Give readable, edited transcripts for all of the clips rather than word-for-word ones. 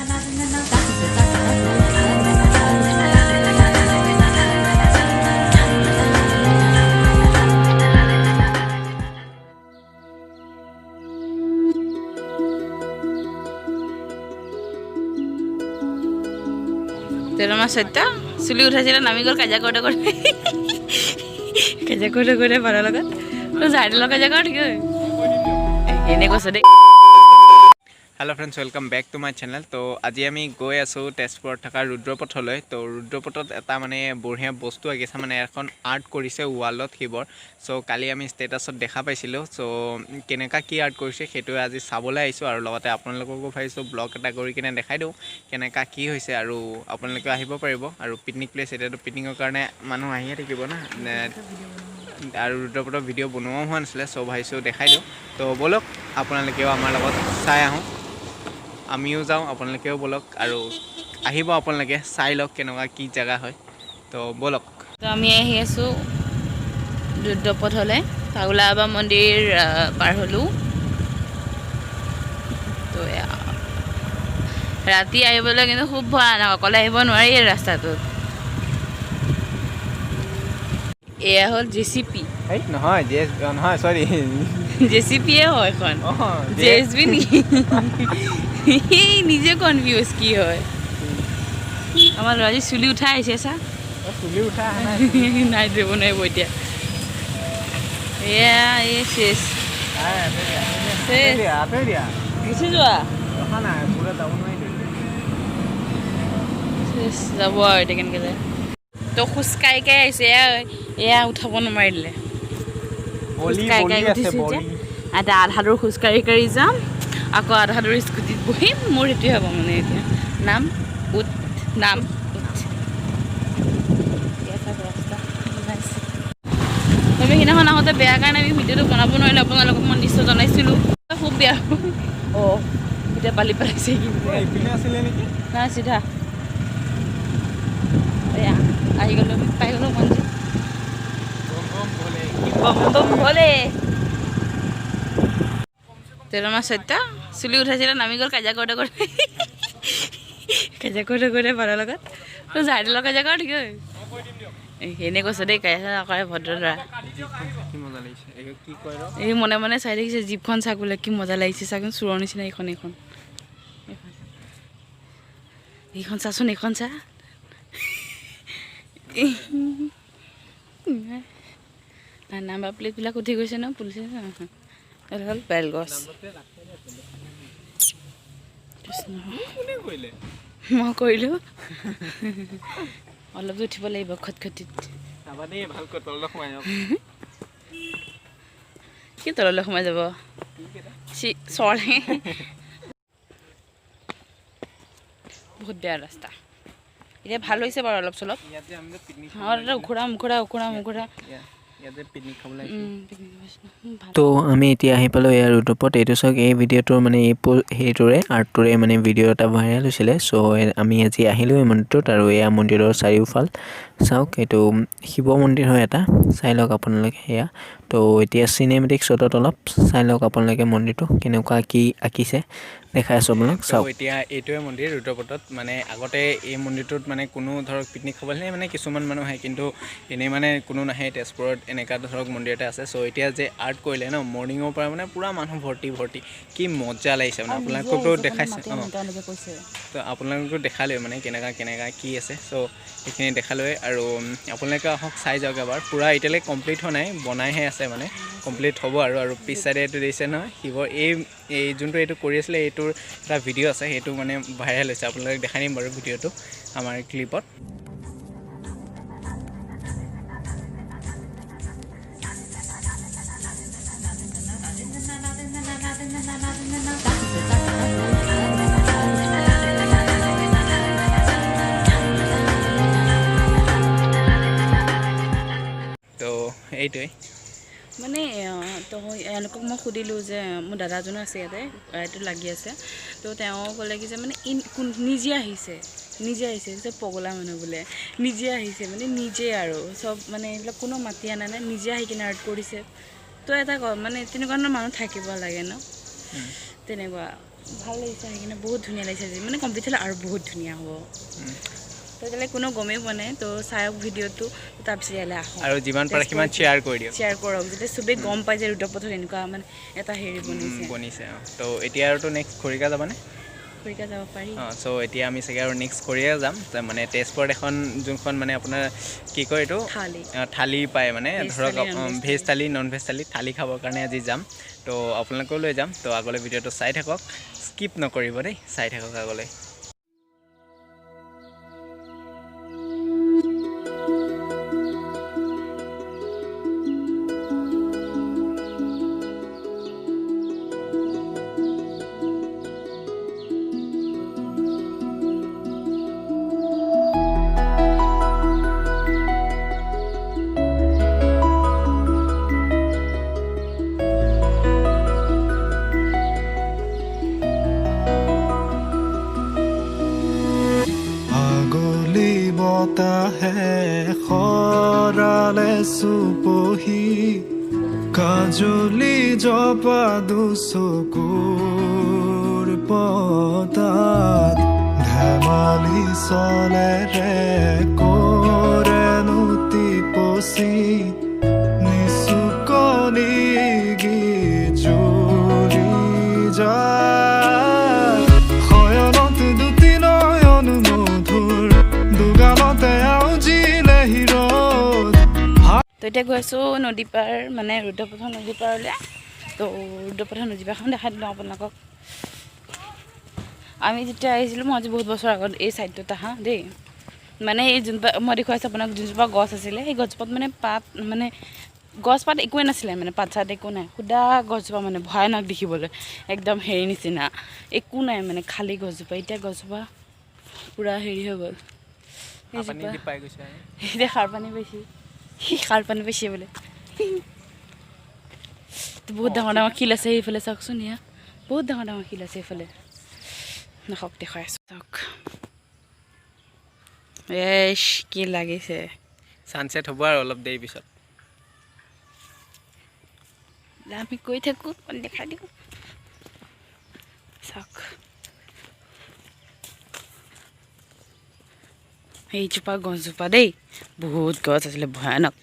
তেৰমা সত্যা চুলি উঠাইছিলে নামি গ'ল কাজিয়া কৰোঁতে কৰোঁতে পাৰৰ লগত জাইডৰ লগত কাজিয়া কৰ ঠিক এনে কৈছে দেই। Hello friends welcome back to my channel. तो आज आम गई आसो तेजपुर थका रुद्रपथल। तो रुद्रपथत एटा माने बढ़िया बस्तु आगिছে माने এখন आर्ट करिছে वालत शिवर। सो काली आम स्टेटासत देखा पाइছিলো। सो केनेका की आर्ट करिছে সেইটো আজি চাবলৈ আহিছো আৰু লগতে আপোনালোককো ভাবিছো ব্লগ এটা কৰি কিনে দেখাই দিও কেনেকা কি হৈছে আৰু আপোনালোকে আহিব পাৰিব আৰু পিকনিক প্লেস এটাটো পিকনিকৰ কাৰণে মানুহ আহিয়ে থাকিব না আৰু रुद्रपथৰ ভিডিও বনোৱা হোৱা নাছিলে। সো ভাইছো দেখাই দিও। তো বলক আপোনালোকেও আমাৰ লগত চাই আহো। আমিও যাওঁ আপোনালোকেও বলক আৰু আহিব আপোনালোকে চাই লওক কেনেকুৱা কি জায়গা হয়। তো বলক। তো আমি আহি আছো रुद्रपथলে পাগলাবা মন্দিৰ পাৰ হলো। তো ৰাতি আহিবলৈ কিন্তু খুব ভয়ানক, অকলে আহিব নোৱাৰি এই ৰাস্তাটোত। এয়া হ'ল জেচিপি। এই নহয় নহয় সৰি জেচিপিয়ে হয় এখন জেএসবি নেকি নিজে কনফিউজ কি হয়। আমাৰ ল'ৰাজি চুলি উঠাই আহিছে চা চুলি উঠা নাই দিব নোৱাৰিব এতিয়া। এয়া এই শেষ গুচি যোৱা যাব আৰু এতিয়া কেনেকৈ যায়। তো খোজকাঢ়িকে আহিছে এয়া উঠাব নোৱাৰিলে। এটা আধা দূৰ খোজকাঢ়ি কাঢ়ি যাম, আকৌ আধা দূৰ স্কুটিত বহিম। মোৰ সেইটোৱে হ'ব মানে এতিয়া নাম উঠ আমি সিদিনাখন আহোঁতে বেয়া কাৰণে আমি ভিডিঅ'টো বনাব নোৱাৰিলোঁ। আপোনালোকক মই নিশ্চয় জনাইছিলোঁ খুব বেয়া। অঁ এতিয়া পালি পেলাইছে নাই চিধা এয়া আহি গ'লোঁ পাই গ'লোঁ মন্দিৰ ভলে তেৰমা সত্যা চুলি উঠাইছিলে নামি গ'ল কাজিয়া কৰোঁতে কৰোঁতে পাৰৰ লগত জাইডৰ লগত কাজিয়া কৰ ঠিক এনে কৈছে দেই কাজিয়া কৰে ভদ্ৰ ল'ৰা। এই মনে মনে চাই দেখিছে জীপখন চাক বোলে কি মজা লাগিছে চাচোন চোৰৰ নিচিনা এইখন চাচোন এইখন চা নাম্বাৰ প্লেটবিলাক উঠি গৈছে ন পুলিচে। এইটো হ'ল বেলগছ। মই কৰিলোঁ অলপ উঠিব লাগিব খটখটিত। কি তললৈ সোমাই যাব চৰে বহুত বেয়া ৰাস্তা। এতিয়া ভাল হৈছে বাৰু অলপ চলপ। উখুৰা তো আমি এতিয়া আহি পালোঁ ইয়াৰ ৰুদ্ৰপথ। এইটো চাওক এই ভিডিঅ'টোৰ মানে সেইটোৰে আৰ্টটোৰে মানে ভিডিঅ' এটা ভাইৰেল হৈছিলে। চ' আমি আজি আহিলোঁ এই মন্দিৰটোত আৰু এয়া মন্দিৰৰ চাৰিওফাল চাওক। এইটো শিৱ মন্দিৰ হয় এটা, চাই লওক আপোনালোকে এয়া। তো এতিয়া চিনেমেটিক শ্বটত অলপ চাই লওক আপোনালোকে মন্দিৰটো কেনেকুৱা কি আঁকিছে দেখাই আছোঁ আপোনাক চাওক। এতিয়া এইটোৱে মন্দিৰ ৰুদ্ৰপথত। মানে আগতে এই মন্দিৰটোত মানে কোনো ধৰক পিকনিক খাবলৈ মানে কিছুমান মানুহ আহে, কিন্তু এনেই মানে কোনো নাহে। তেজপুৰত এনেকুৱা ধৰক মন্দিৰ এটা আছে। চ' এতিয়া যে আৰ্ট কৰিলে ন মৰ্ণিঙৰ পৰা মানে পূৰা মানুহ ভৰ্তি কি মজা লাগিছে মানে। আপোনালোককতো দেখাইছে তো আপোনালোকতো দেখালে মানে কেনেকুৱা কি আছে। চ' সেইখিনি দেখালৈ আৰু আপোনালোকে আহক চাই যাওক এবাৰ। পূৰা এতিয়ালৈ কমপ্লিট হোৱা নাই, বনাইহে আছে মানে, কমপ্লিট হ'ব আৰু পিছ চাইডে এইটো দিছে নহয় শিৱৰ এই যোনটো এইটো কৰি আছিলে এইটোৰ এটা ভিডিঅ' আছে, সেইটো মানে ভাইৰেল হৈছে। আপোনালোকে দেখাই দিম বাৰু ভিডিঅ'টো আমাৰ ক্লিপত। তো এইটোৱে মানে তো এওঁলোকক মই সুধিলোঁ যে মোৰ দাদাজনো আছে ইয়াতে এইটো লাগি আছে। তো তেওঁ ক'লে কি যে মানে নিজে আহিছে যে পগলা মানুহ বোলে নিজে আহিছে মানে নিজে আৰু চব মানে এইবিলাক কোনো মাতি আনা নাই, নিজে আহি কিনে আৰ্ট কৰিছে। তো এটা মানে তেনেকুৱা ধৰণৰ মানুহ থাকিব লাগে ন তেনেকুৱা। ভাল লাগিছে আহি কিনে বহুত ধুনীয়া লাগিছে আজি মানে কমপ্লিট হ'লে আৰু বহুত ধুনীয়া হ'ব তো এতিয়ালৈ কোনো গমেই পোৱা নাই তো চায়ক ভিডিঅ'টো তাৰপিছত ইয়ালৈ আহক আৰু যিমান পাৰে সিমান শ্বেয়াৰ কৰি দিয়ক শ্বেয়াৰ কৰক যাতে চবেই গম পায় যে ৰুদ্ৰপথত এনেকুৱা মানে এটা হেৰি বনিছে তো এতিয়া আৰু নেক্সট খৰিকা যাবানে খৰিকা যাব পাৰি চ' এতিয়া আমি চাগে আৰু নেক্সট খৰিকা যাম মানে তেজপুৰত এখন যোনখন মানে আপোনাৰ কি কয় এইটো থালি পায় মানে ধৰক ভেজ থালি নন ভেজ থালি খাবৰ কাৰণে আজি যাম তো আপোনালোকেও লৈ যাম তো আগলৈ ভিডিঅ'টো চাই থাকক স্কিপ নকৰিব দেই চাই থাকক আগলৈ খৰালে চুপহি কাজলি জপা দুচকুৰ পতাত ধেমালি চলেৰে কৰেনো টিপচি নিচুকনি গিজুৰি যায় শয়নত দুটি নয়ন মধুৰ দুগালতে আউজিলে হিৰদ তো এতিয়া গৈ আছোঁ নদী পাৰ মানে ৰুদ্ৰপথৰ নদী পাৰলৈ তো ৰুদ্ৰপথৰ নদী পাৰখন দেখাই দিলোঁ আপোনালোকক আমি যেতিয়া আহিছিলোঁ মই আজি বহুত বছৰ আগত এই ছাইডটোত আহা দেই মানে এই যোনপা মই দেখুৱাইছোঁ আপোনাক যোনজোপা গছ আছিলে সেই গছজোপাত মানে পাত মানে গছ পাত একোৱে নাছিলে মানে পাত চাত একো নাই সুদা গছজোপা মানে ভয়ানক দেখিবলৈ একদম হেৰি নিচিনা একো নাই মানে খালী গছজোপা এতিয়া গছজোপা পূৰা হেৰি হৈ গ'ল এতিয়া সাৰ পানী পাইছে সাৰ পানী পাইছে বোলে বহুত ডাঙৰ ডাঙৰ শিল আছে সেইফালে চাওকচোন এয়া বহুত ডাঙৰ ডাঙৰ শিল আছে সেইফালে নাখক দেখুৱাই আছোঁ চাওক এছ কি লাগিছে ছানছেট হ'ব আৰু অলপ দেৰি পিছত আমি কৈ থাকোঁ দেখাই দিওঁ চাওক সেইজোপা গছজোপা দেই বহুত গছ আছিলে ভয়ানক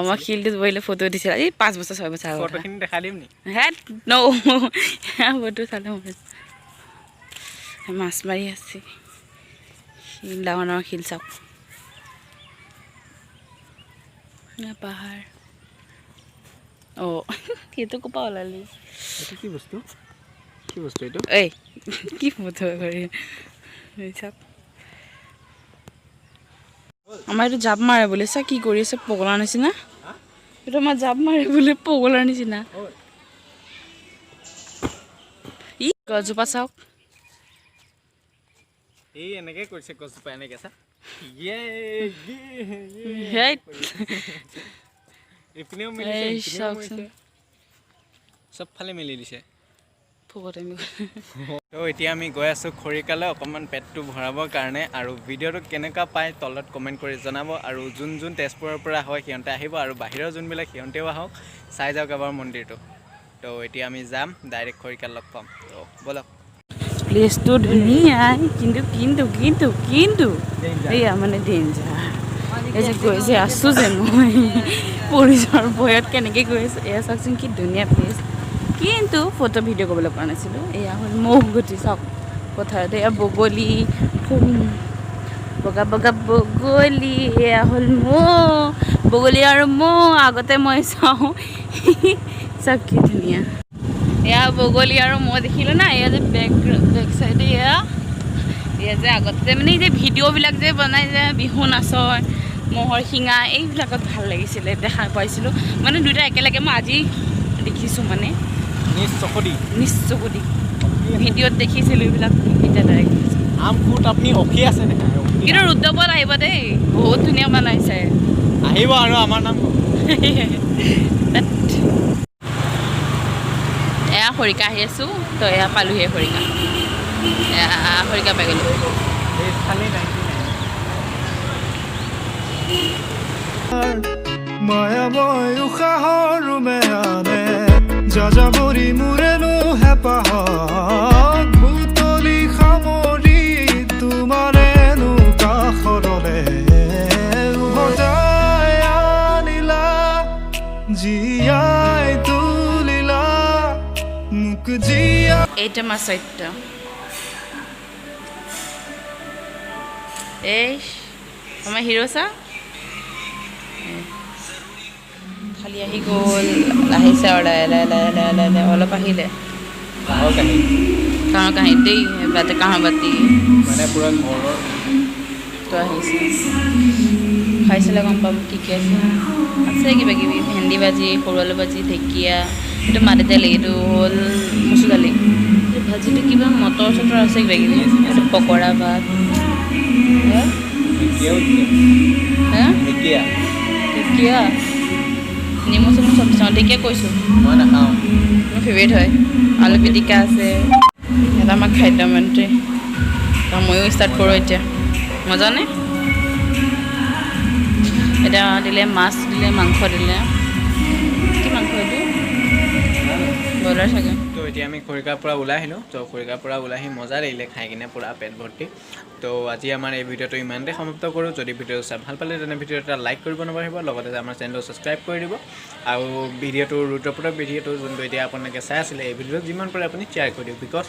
মই শিলটোত বহিলে ফটো দিছিল এই 5 বছৰ 6 বছৰ ফটোখিনি দেখাই দিম নি হে ন ফটো চালে মাছ মাৰি আছে শিল ডাঙৰ ডাঙৰ শিল চাওক পাহাৰ অঁ সেইটো ক'পা ওলালি এইটো কি বস্তু এইটো এই কি ফটো কৰি চাওক আমাৰ এইটো জাপ মাৰে বোলে চা কি কৰি আছে পগলাৰ নিচিনা এইটো আমাৰ জাপ মাৰে বোলে পগলাৰ নিচিনা ই গছজোপা চাওক এই এনেকৈ কৰিছে গছজোপা এনেকৈ চা চবফালে মেলি দিছে তো এতিয়া আমি গৈ আছোঁ খৰিকালৈ অকণমান পেটটো ভৰাবৰ কাৰণে আৰু ভিডিঅ'টো কেনেকুৱা পায় তলত কমেণ্ট কৰি জনাব আৰু যোন যোন তেজপুৰৰ পৰা হয় সিহঁতে আহিব আৰু বাহিৰৰ যোনবিলাক সিহঁতেও আহক চাই যাওক এবাৰ মন্দিৰটো তো এতিয়া আমি যাম ডাইৰেক্ট খৰিকাত লগ পাম তো ব'লক প্লেচটো ধুনীয়া কিন্তু কিন্তু কিন্তু কিন্তু এয়া মানে ডেঞ্জাৰ এই যে গৈ যে আছোঁ যে মই পৰিচৰ ভয়ত কেনেকৈ গৈ আছোঁ এয়া চাওকচোন কি ধুনীয়া প্লেচ কিন্তু ফটো ভিডিঅ' কৰিবলৈ পৰা নাছিলোঁ এয়া হ'ল ম'হ গুটি চাওক পথাৰত এয়া বগলী বগা বগা বগলী এয়া হ'ল ম'হ বগলী আৰু ম'হ আগতে মই চাওঁ চাওক কি ধুনীয়া এয়া বগলী আৰু ম'হ দেখিলোঁ না এয়া যে বেক চাইডে এয়া যে আগতে মানে এই যে ভিডিঅ'বিলাক যে বনাই যে বিহু নাচৰ ম'হৰ শিঙা এইবিলাকত ভাল লাগিছিলে দেখা পাইছিলোঁ মানে দুইটা একেলগে মই আজি দেখিছোঁ মানে নিশ্চকুদি ভিডিঅ'ত দেখিছিলোঁ এইবিলাক এতিয়া ডাইৰেক্ট আম ফুট আপুনি অখি আছে কিন্তু ৰুদ্ৰপথ আহিব দেই বহুত ধুনীয়া বনাইছে আহিব আৰু আমাৰ নাম এয়া খৰিকা আহি আছোঁ তো এয়া পালোহি খৰিকা এয়া খৰিকা পাই গ'লোঁ মায়াময় উশাহৰ মেহানে যাযাবৰী মোৰেনো হেঁপাহত বুটলি সামৰি তোমাৰেনো কাষৰলে উভতাই আনিলা জীয়াই তুলিলা মোক জীয়া এইটা আমার সত্য এই আমার হিরো চা খালি আহি গ'ল আহিছে আৰু লাহে লাহে লাহে লাহে লাহে লাহে অলপ আহিলে কাঁহৰ কাঁহী দেই বাটে কাঁহৰ বাতি মানে পুৰা ঘৰৰ তো আহিছে খাইছিলে গম পাব কি কি আছে আছে কিবা কিবি ভেন্দি ভাজি সৰু আলু ভাজি ঢেকীয়া এইটো মাটি দালি এইটো হ'ল মচুৰ দালি ভাজিটো কিবা মটৰ চটৰ আছে কিবা কিবি এইটো পকৰা ভাত ঢেকীয়া নেমু চেমু চব দিছোঁ ঢেকীয়া কৈছোঁ মই নাখাওঁ মোৰ ফেভৰেট হয় আলু পিটিকা আছে এটা আমাৰ খাদ্য মন্ত্ৰী ময়ো ষ্টাৰ্ট কৰোঁ এতিয়া মজানে এতিয়া দিলে মাছ দিলে মাংস দিলে কি মাংস এইটো ব্ৰইলাৰ চাগে তো এতিয়া আমি খৰিকাৰ পৰা ওলাই আহিলোঁ তো খৰিকাৰ পৰা ওলাই আহি মজা লাগিলে খাই কিনে পূৰা পেট ভৰ্তি তো আজি আমাৰ এই ভিডিঅ'টো ইমানতে সমাপ্ত কৰোঁ যদি ভিডিঅ'টো চাই ভাল পালে তেনে ভিডিঅ' এটা লাইক কৰিব নাপাহৰিব লগতে আমাৰ চেনেলটো ছাবস্ক্ৰাইব কৰি দিব আৰু ভিডিঅ'টো ৰুদ্ৰপদৰ ভিডিঅ'টো যোনটো এতিয়া আপোনালোকে চাই আছিলে এই ভিডিঅ'টো যিমান পাৰে আপুনি শ্বেয়াৰ কৰি দিয়ক বিকজ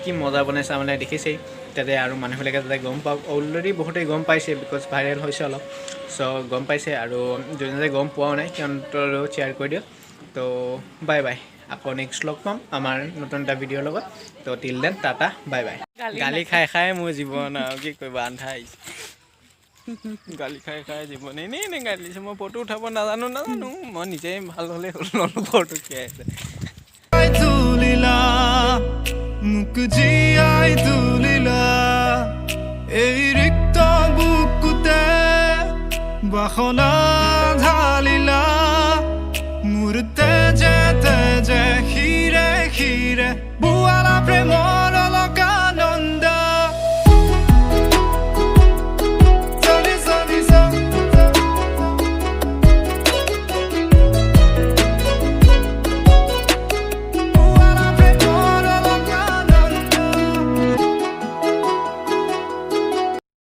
কি মজা বনাইছে মানে দেখিছেই তাতে আৰু মানুহবিলাকে যাতে গম পাওক অলৰেডি বহুতেই গম পাইছে বিকজ ভাইৰেল হৈছে অলপ চ' গম পাইছে আৰু যোনে গম পোৱাও নাই সিহঁতৰো শ্বেয়াৰ কৰি দিয়ক তো বাই বাই আকৌ নেক্সট লগ পাম আমাৰ নতুন এটা ভিডিঅ'ৰ লগত তো till then tata bye bye গালি খাই খাই মোৰ জীৱন আৰু কি কৰিবা আন্ধা আহিছে গালি খাই খাই জীৱন এনেই এনেই গালি দিছে মই ফটো উঠাব নাজানো মই নিজেই ভাল হ'লে হ'ল নল'ব ফটো কি আছে তুলিলা মোক জীয়াই তুলিলা এই ৰিক্ত বুকুতে বাসনা ঢালিলা মোৰ তেজে তেজে শিৰে শিৰে